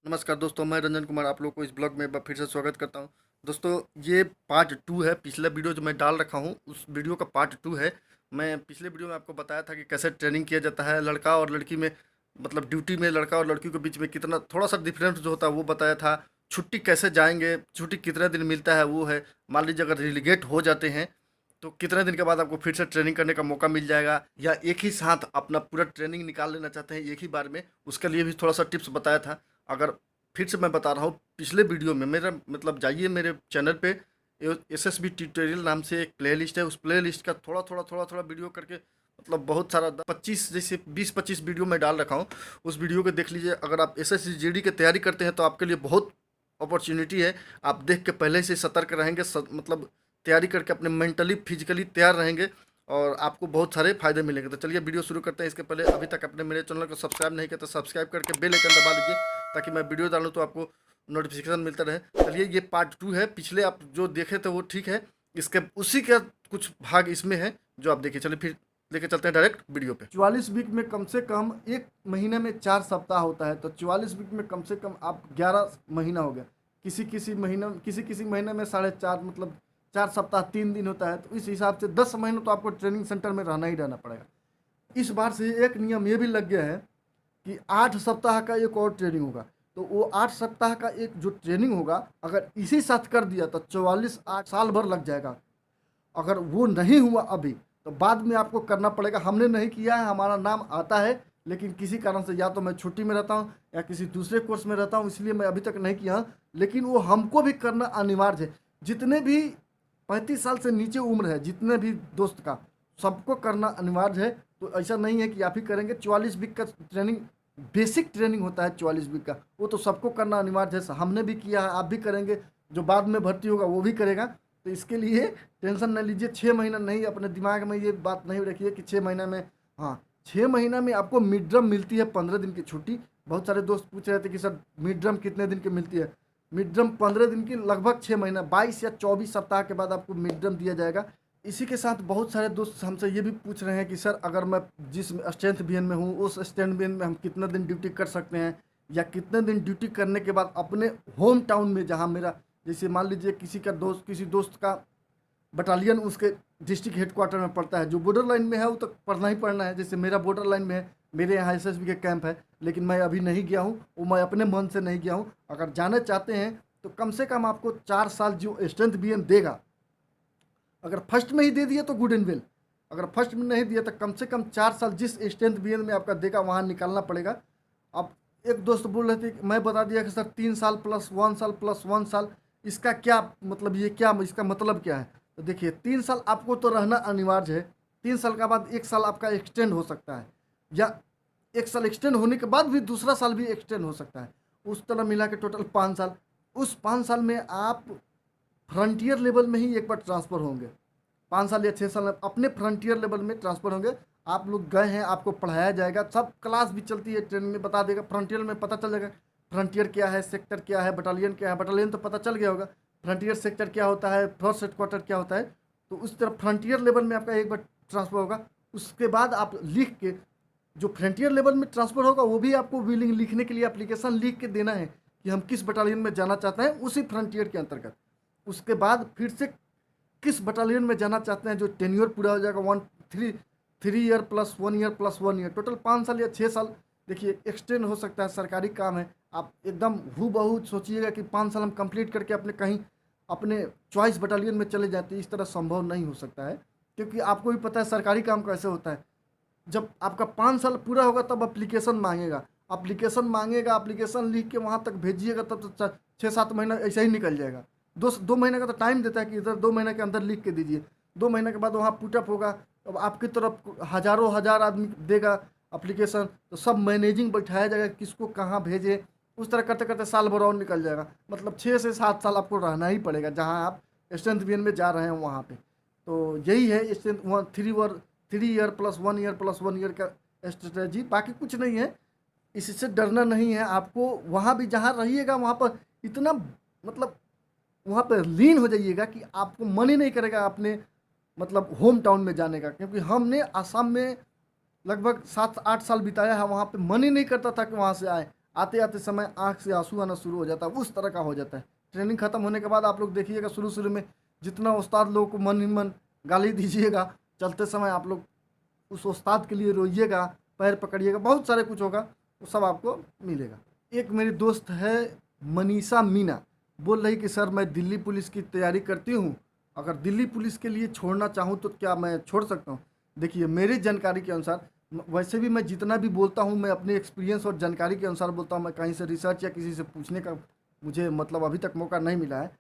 नमस्कार दोस्तों, मैं रंजन कुमार आप लोग को इस ब्लॉग में एक बार फिर से स्वागत करता हूं। दोस्तों, ये पार्ट 2 है। पिछला वीडियो जो मैं डाल रखा हूं उस वीडियो का पार्ट 2 है। मैं पिछले वीडियो में आपको बताया था कि कैसे ट्रेनिंग किया जाता है लड़का और लड़की में, मतलब ड्यूटी में लड़का और लड़की के बीच में कितना थोड़ा सा डिफरेंस जो होता है वो बताया था। छुट्टी कैसे जाएंगे, छुट्टी कितने दिन मिलता है वो है। मान लीजिए अगर रिलीगेट हो जाते हैं तो कितने दिन के बाद आपको फिर से ट्रेनिंग करने का मौका मिल जाएगा, या एक ही साथ अपना पूरा ट्रेनिंग निकाल लेना चाहते हैं एक ही बार में, उसके लिए भी थोड़ा सा टिप्स बताया था। अगर फिर से मैं बता रहा हूँ, पिछले वीडियो में मेरा मतलब जाइए मेरे चैनल पे, एसएसबी ट्यूटोरियल नाम से एक प्लेलिस्ट है। उस प्लेलिस्ट का थोड़ा वीडियो करके मतलब बहुत सारा 25 जैसे 20-25 वीडियो मैं डाल रखा हूँ। उस वीडियो को देख लीजिए। अगर आप एसएससी जीडी की तैयारी करते हैं तो आपके लिए बहुत अपॉर्चुनिटी है। आप देख के पहले से सतर्क रहेंगे, मतलब तैयारी करके अपने मेंटली फिजिकली तैयार रहेंगे और आपको बहुत सारे फायदे मिलेंगे। तो चलिए वीडियो शुरू करते हैं। इसके पहले अभी तक आपने मेरे चैनल को सब्सक्राइब नहीं किया तो सब्सक्राइब करके बेल आइकन दबा लीजिए, ताकि मैं वीडियो डालूँ तो आपको नोटिफिकेशन मिलता रहे। चलिए, ये पार्ट 2 है। पिछले आप जो देखे थे वो ठीक है, इसके उसी का कुछ भाग इसमें है जो आप देखिए। चलिए फिर लेके चलते हैं डायरेक्ट वीडियो पे। 44 वीक में कम से कम एक महीने में 4 सप्ताह होता है, तो 44 वीक में कम से कम आप 11 महीना हो गया। किसी किसी महीने में 4.5 मतलब 4 सप्ताह 3 दिन होता है, तो इस हिसाब से 10 महीने तो आपको ट्रेनिंग सेंटर में रहना ही रहना पड़ेगा। इस बार से एक नियम ये भी लग गया है कि 8 सप्ताह का एक और ट्रेनिंग होगा। तो वो 8 सप्ताह का एक जो ट्रेनिंग होगा, अगर इसी साथ कर दिया तो 44 8 साल भर लग जाएगा। अगर वो नहीं हुआ अभी तो बाद में आपको करना पड़ेगा। हमने नहीं किया है, हमारा नाम आता है, लेकिन किसी कारण से या तो मैं छुट्टी में रहता हूँ या किसी दूसरे कोर्स में रहता हूँ, इसलिए मैं अभी तक नहीं किया हूँ। लेकिन वो हमको भी करना अनिवार्य है। जितने भी 35 साल से नीचे उम्र है, जितने भी दोस्त का, सबको करना अनिवार्य है। तो ऐसा नहीं है कि आप ही करेंगे। 44 वीक का ट्रेनिंग बेसिक ट्रेनिंग होता है। 44 वीक का वो तो सबको करना अनिवार्य है। हमने भी किया है, आप भी करेंगे, जो बाद में भर्ती होगा वो भी करेगा। तो इसके लिए टेंशन न लीजिए। 6 महीना नहीं, अपने दिमाग में ये बात नहीं रखिए कि 6 महीना में। हाँ, 6 महीना में आपको मिड ड्रम मिलती है, 15 दिन की छुट्टी। बहुत सारे दोस्त पूछ रहे थे कि सर मिड ड्रम कितने दिन की मिलती है। मिड ड्रम 15 दिन की, लगभग 6 महीना, 22 या 24 सप्ताह के बाद आपको मिड ड्रम दिया जाएगा। इसी के साथ बहुत सारे दोस्त हमसे ये भी पूछ रहे हैं कि सर अगर मैं जिस स्ट्रेंथ बीएन में हूँ उस स्ट्रेंथ बीएन में हम कितने दिन ड्यूटी कर सकते हैं, या कितने दिन ड्यूटी करने के बाद अपने होम टाउन में, जहाँ मेरा, जैसे मान लीजिए किसी दोस्त का बटालियन उसके डिस्ट्रिक्ट हेडक्वार्टर में पड़ता है, जो बॉर्डर लाइन में है वो तो पढ़ना ही पढ़ना है। जैसे मेरा बॉर्डर लाइन में है, मेरे यहाँ एसएसबी के कैंप है, लेकिन मैं अभी नहीं गया हूँ, वो मैं अपने मन से नहीं गया हूँ। अगर जाना चाहते हैं तो कम से कम आपको 4 साल जो स्ट्रेंथ बीएन देगा, अगर फर्स्ट में ही दे दिया तो गुड एंड वेल। अगर फर्स्ट में नहीं दिया तो कम से कम 4 साल जिस स्ट्रेंथ बीएन में आपका देगा वहाँ निकालना पड़ेगा। अब एक दोस्त बोल रहे थे कि मैं बता दिया कि सर 3 साल प्लस 1 साल प्लस 1 साल, इसका क्या मतलब, ये क्या इसका मतलब क्या है। तो देखिए, 3 साल आपको तो रहना अनिवार्य है। 3 साल के बाद 1 साल आपका एक्सटेंड हो सकता है, या 1 साल एक्सटेंड होने के बाद भी दूसरा साल भी एक्सटेंड हो सकता है। उस तरह मिला के टोटल 5 साल। उस 5 साल में आप फ्रंटियर लेवल में ही एक बार ट्रांसफ़र होंगे। 5 साल या 6 साल में अपने फ्रंटियर लेवल में ट्रांसफ़र होंगे। आप लोग गए हैं, आपको पढ़ाया जाएगा, सब क्लास भी चलती है, ट्रेनिंग में बता देगा। फ्रंटियर में पता चल जाएगा फ्रंटियर क्या है, सेक्टर क्या है, बटालियन क्या है। बटालियन तो पता चल गया होगा, फ्रंटियर सेक्टर क्या होता है, फोर्स हेडक्वार्टर क्या होता है। तो उस तरह फ्रंटियर लेवल में आपका एक बार ट्रांसफ़र होगा। उसके बाद आप लिख के, जो फ्रंटियर लेवल में ट्रांसफ़र होगा वो भी आपको विलिंग लिखने के लिए एप्लीकेशन लिख के देना है कि हम किस बटालियन में जाना चाहते हैं उसी फ्रंटियर के अंतर्गत। उसके बाद फिर से किस बटालियन में जाना चाहते हैं, जो टेन्योर पूरा हो जाएगा, 3 year plus 1 year plus 1 year, total 5 साल या 6 साल। देखिए, एक्सटेंड हो सकता है, सरकारी काम है। आप एकदम हूबहू सोचिएगा कि 5 साल हम कंप्लीट करके अपने कहीं अपने चॉइस बटालियन में चले जाते हैं, इस तरह संभव नहीं हो सकता है। क्योंकि आपको भी पता है सरकारी काम कैसे होता है। जब आपका 5 साल पूरा होगा तब एप्लीकेशन मांगेगा, एप्लीकेशन लिख के वहाँ तक भेजिएगा, तब तो 6-7 महीना ऐसे ही निकल जाएगा। 2 महीने का तो टाइम देता है कि इधर 2 महीने के अंदर लिख के दीजिए। 2 महीने के बाद वहाँ पुटअप होगा। अब आपकी तरफ हज़ारों हज़ार आदमी देगा एप्लीकेशन, तो सब मैनेजिंग बैठाया जाएगा किसको कहाँ भेजे। उस तरह करते करते साल भर और निकल जाएगा। मतलब 6 से 7 साल आपको रहना ही पड़ेगा जहाँ आप स्ट्रेंथ बीएन में जा रहे हैं वहाँ पे। तो यही है strength 3 year plus 1 year plus 1 year का स्ट्रेटजी, बाकी कुछ नहीं है। इससे डरना नहीं है आपको। वहाँ भी जहाँ रहिएगा वहाँ पर इतना मतलब वहाँ पर लीन हो जाइएगा कि आपको मन ही नहीं करेगा अपने मतलब होम टाउन में जाने का। क्योंकि हमने आसाम में लगभग 7-8 साल बिताया है, वहाँ पे मन ही नहीं करता था कि वहाँ से आए। आते आते समय आँख से आंसू आना शुरू हो जाता है, उस तरह का हो जाता है। ट्रेनिंग खत्म होने के बाद आप लोग देखिएगा शुरू शुरू में जितना उस्ताद लोगों को मन ही मन गाली दीजिएगा, चलते समय आप लोग उस उस्ताद के लिए रोइएगा, पैर पकड़िएगा, बहुत सारे कुछ होगा, वो सब आपको मिलेगा। एक मेरी दोस्त है मनीषा मीना, बोल रही कि सर मैं दिल्ली पुलिस की तैयारी करती हूँ, अगर दिल्ली पुलिस के लिए छोड़ना चाहूँ तो क्या मैं छोड़ सकता हूँ? देखिए मेरी जानकारी के अनुसार, वैसे भी मैं जितना भी बोलता हूँ मैं अपने एक्सपीरियंस और जानकारी के अनुसार बोलता हूँ, मैं कहीं से रिसर्च या किसी से पूछने का मुझे मतलब अभी तक मौका नहीं मिला है।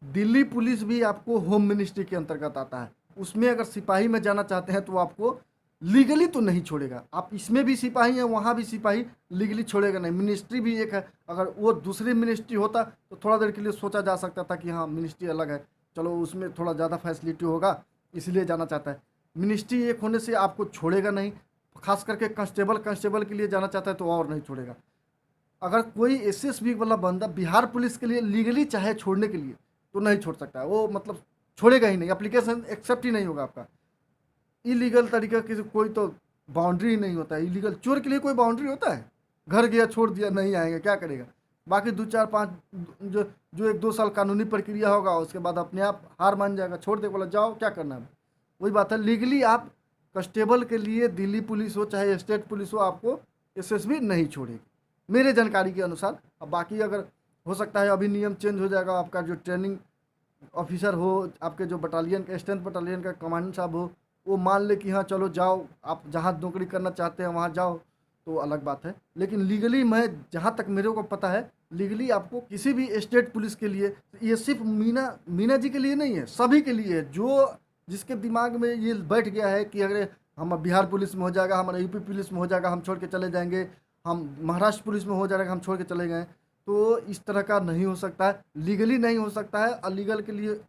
दिल्ली पुलिस भी आपको होम मिनिस्ट्री के अंतर्गत आता है। उसमें अगर सिपाही में जाना चाहते हैं तो आपको लीगली तो नहीं छोड़ेगा। आप इसमें भी सिपाही हैं, वहाँ भी सिपाही लीगली छोड़ेगा नहीं। मिनिस्ट्री भी एक है, अगर वो दूसरी मिनिस्ट्री होता तो थोड़ा देर के लिए सोचा जा सकता था कि हाँ मिनिस्ट्री अलग है, चलो उसमें थोड़ा ज़्यादा फैसिलिटी होगा इसलिए जाना चाहता है। मिनिस्ट्री एक होने से आपको छोड़ेगा नहीं, खास करके कांस्टेबल के लिए जाना चाहता है तो और नहीं छोड़ेगा। अगर कोई एसएसबी वाला बंदा बिहार पुलिस के लिए लीगली चाहे छोड़ने के लिए तो नहीं छोड़ सकता है, वो मतलब छोड़ेगा ही नहीं, एप्लीकेशन एक्सेप्ट ही नहीं होगा आपका। इलीगल तरीके की कोई तो बाउंड्री ही नहीं होता है। इलीगल चोर के लिए कोई बाउंड्री होता है? घर गया छोड़ दिया, नहीं आएंगे, क्या करेगा? बाकी 2 4 5 जो जो 1 2 साल कानूनी प्रक्रिया होगा उसके बाद अपने आप हार मान जाएगा, छोड़ दे, बोला जाओ क्या करना है। वही बात है, लीगली आप कांस्टेबल के लिए दिल्ली पुलिस हो चाहे स्टेट पुलिस हो आपको एसएसबी नहीं छोड़ेगी मेरे जानकारी के अनुसार। अब बाकी अगर हो सकता है अभी नियम चेंज हो जाएगा, आपका जो ट्रेनिंग ऑफिसर हो, आपके जो बटालियन का स्ट्रेंथ बटालियन का कमांडेंट साहब हो, वो मान ले कि हाँ चलो जाओ, आप जहाँ नौकरी करना चाहते हैं वहाँ जाओ, तो अलग बात है। लेकिन लीगली मैं जहाँ तक मेरे को पता है, लीगली आपको किसी भी स्टेट पुलिस के लिए, ये सिर्फ मीना जी के लिए नहीं है, सभी के लिए है। जो जिसके दिमाग में ये बैठ गया है कि अगर हम बिहार पुलिस में हो जाएगा, हमारा यूपी पुलिस में हो जाएगा, हम छोड़ के चले जाएंगे, हम महाराष्ट्र पुलिस में हो जाएगा, हम छोड़ के चले गए, तो इस तरह का नहीं हो सकता है। लीगली नहीं हो सकता है, अलीगल के लिए,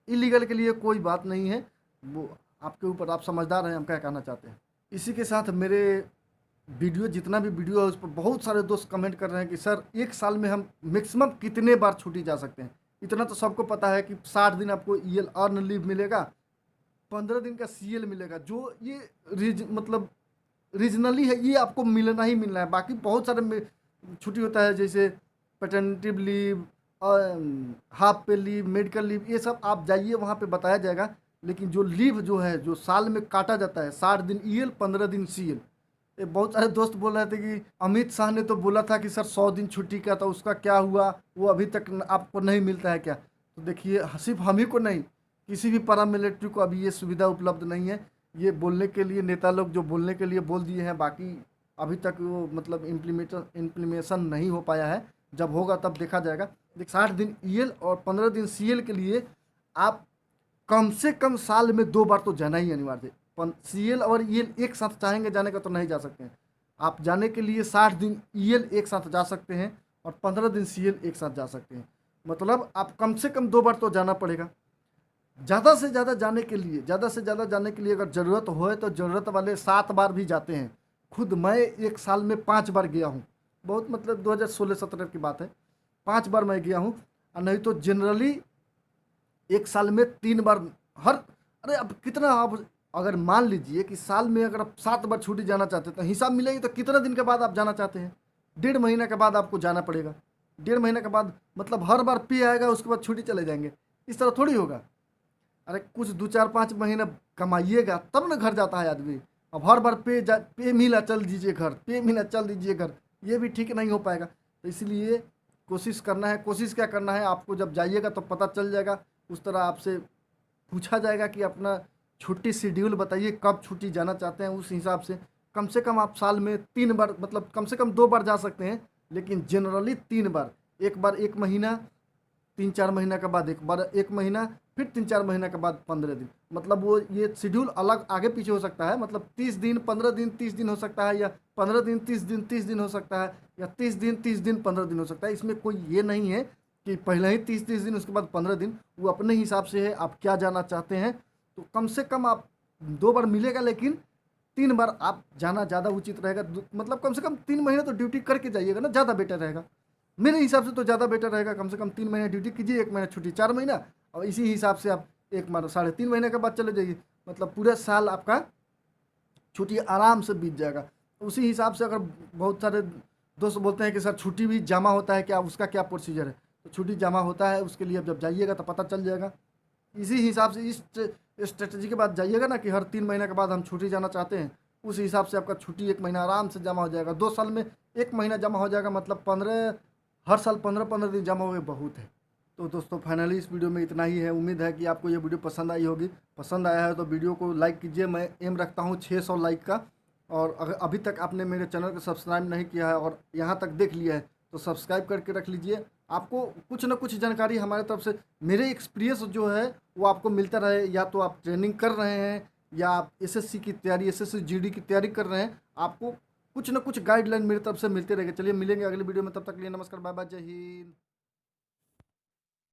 इलीगल के लिए कोई बात नहीं है, वो आपके ऊपर, आप समझदार हैं हम क्या कहना चाहते हैं। इसी के साथ मेरे वीडियो, जितना भी वीडियो है उस पर बहुत सारे दोस्त कमेंट कर रहे हैं कि सर 1 साल में हम मैक्सिमम कितने बार छुट्टी जा सकते हैं? इतना तो सबको पता है कि 60 दिन आपको ईएल अर्न लीव मिलेगा, 15 दिन का सीएल मिलेगा, जो ये मतलब रीजनली है, ये आपको मिलना ही मिलना है। बाकी बहुत सारे छुट्टी होता है, जैसे पैटर्निटी लीव, हाफ पे लीव, मेडिकल लीव, ये सब आप जाइए वहाँ पे बताया जाएगा। लेकिन जो लीव जो है, जो साल में काटा जाता है, 60 दिन ईएल 15 दिन सीएल। ये बहुत सारे दोस्त बोल रहे थे कि अमित शाह ने तो बोला था कि सर 100 दिन छुट्टी का, तो उसका क्या हुआ, वो अभी तक आपको नहीं मिलता है क्या? तो देखिए सिर्फ हम ही को नहीं, किसी भी पैरामिलिट्री को अभी ये सुविधा उपलब्ध नहीं है। ये बोलने के लिए नेता लोग जो बोलने के लिए बोल दिए हैं, बाकी अभी तक वो मतलब इम्प्लीमेशन नहीं हो पाया है। जब होगा तब देखा जाएगा। देख 60 दिन ईएल और 15 दिन सीएल के लिए आप कम से कम साल में 2 बार तो जाना ही अनिवार्य है। सीएल और ईएल एक साथ चाहेंगे जाने का तो नहीं जा सकते हैं। आप जाने के लिए 60 दिन ईएल एक साथ जा सकते हैं और 15 दिन सीएल एक साथ जा सकते हैं। मतलब आप कम से कम 2 बार तो जाना पड़ेगा। ज़्यादा से ज़्यादा जाने के लिए, ज़्यादा से ज़्यादा जाने के लिए अगर ज़रूरत हो तो ज़रूरत वाले 7 बार भी जाते हैं। खुद मैं 1 साल में 5 बार गया हूँ, बहुत मतलब 2016-17 की बात है, 5 बार मैं गया हूँ। और नहीं तो जनरली 1 साल में 3 बार अरे अब कितना, आप अगर मान लीजिए कि साल में अगर आप 7 बार छुट्टी जाना चाहते हैं तो हिसाब मिलेगी, तो कितना दिन के बाद आप जाना चाहते हैं? 1.5 महीना के बाद आपको जाना पड़ेगा। 1.5 महीने के बाद मतलब हर बार पे आएगा, उसके बाद छुट्टी चले जाएंगे, इस तरह थोड़ी होगा। अरे कुछ 2 4 5 महीने कमाइएगा तब ना घर जाता है आदमी। अब हर बार पे मिला चल दीजिए घर, पे मिला चल दीजिए घर, ये भी ठीक नहीं हो पाएगा। तो इसलिए कोशिश करना है। कोशिश क्या करना है, आपको जब जाइएगा तो पता चल जाएगा, उस तरह आपसे पूछा जाएगा कि अपना छुट्टी शेड्यूल बताइए, कब छुट्टी जाना चाहते हैं। उस हिसाब से कम आप साल में 3 बार, मतलब कम से कम 2 बार जा सकते हैं, लेकिन जनरली 3 बार। एक बार 1 महीना, 3 4 महीना के बाद एक बार 1 महीना, फिर 3 4 महीने के बाद 15 दिन। मतलब वो ये शेड्यूल अलग आगे पीछे हो सकता है, मतलब 30 दिन 15 दिन 30 दिन हो सकता है, या 15 दिन 30 दिन 30 दिन हो सकता है, या 30 दिन 30 दिन 15 दिन हो सकता है। इसमें कोई ये नहीं है कि पहले ही 30 दिन उसके बाद 15 दिन, वो अपने हिसाब से है आप क्या जाना चाहते हैं। तो कम से कम आप 2 बार मिलेगा, लेकिन 3 बार आप जाना ज़्यादा उचित रहेगा। मतलब कम से कम 3 महीने तो ड्यूटी करके जाइएगा ना, ज़्यादा बेटर रहेगा। मेरे हिसाब से तो ज़्यादा बेटर रहेगा, कम से कम 3 महीने ड्यूटी कीजिए, 1 महीना छुट्टी, 4 महीना, और इसी हिसाब से आप 3.5 महीने के बाद चले जाइए। मतलब पूरा साल आपका छुट्टी आराम से बीत जाएगा। उसी हिसाब से अगर बहुत सारे दोस्त बोलते हैं कि सर छुट्टी भी जमा होता है क्या, उसका क्या प्रोसीजर है? तो छुट्टी जमा होता है, उसके लिए अब जब जाइएगा तो पता चल जाएगा। इसी हिसाब से इस स्ट्रेटजी के बाद जाइएगा ना कि हर 3 महीने के बाद हम छुट्टी जाना चाहते हैं, उस हिसाब से आपका छुट्टी 1 महीना आराम से जमा हो जाएगा। 2 साल में 1 महीना जमा हो जाएगा, मतलब 15, हर साल 15-15 दिन जमा हुए बहुत है। तो दोस्तों फाइनली इस वीडियो में इतना ही है। उम्मीद है कि आपको ये वीडियो पसंद आई होगी। पसंद आया है तो वीडियो को लाइक कीजिए। मैं एम रखता हूँ 600 लाइक का। और अगर अभी तक आपने मेरे चैनल को सब्सक्राइब नहीं किया है और यहाँ तक देख लिया है तो सब्सक्राइब करके रख लीजिए। आपको कुछ ना कुछ जानकारी हमारे तरफ से, मेरे एक्सपीरियंस जो है वो आपको मिलता रहे। या तो आप ट्रेनिंग कर रहे हैं या आप एसएससी की तैयारी, एसएससी जीडी की तैयारी कर रहे हैं, आपको कुछ ना कुछ गाइडलाइन मेरी तरफ से मिलते रहेंगे। चलिए मिलेंगे अगली वीडियो में, तब तक के लिए नमस्कार, बाय बाय, जय हिंद।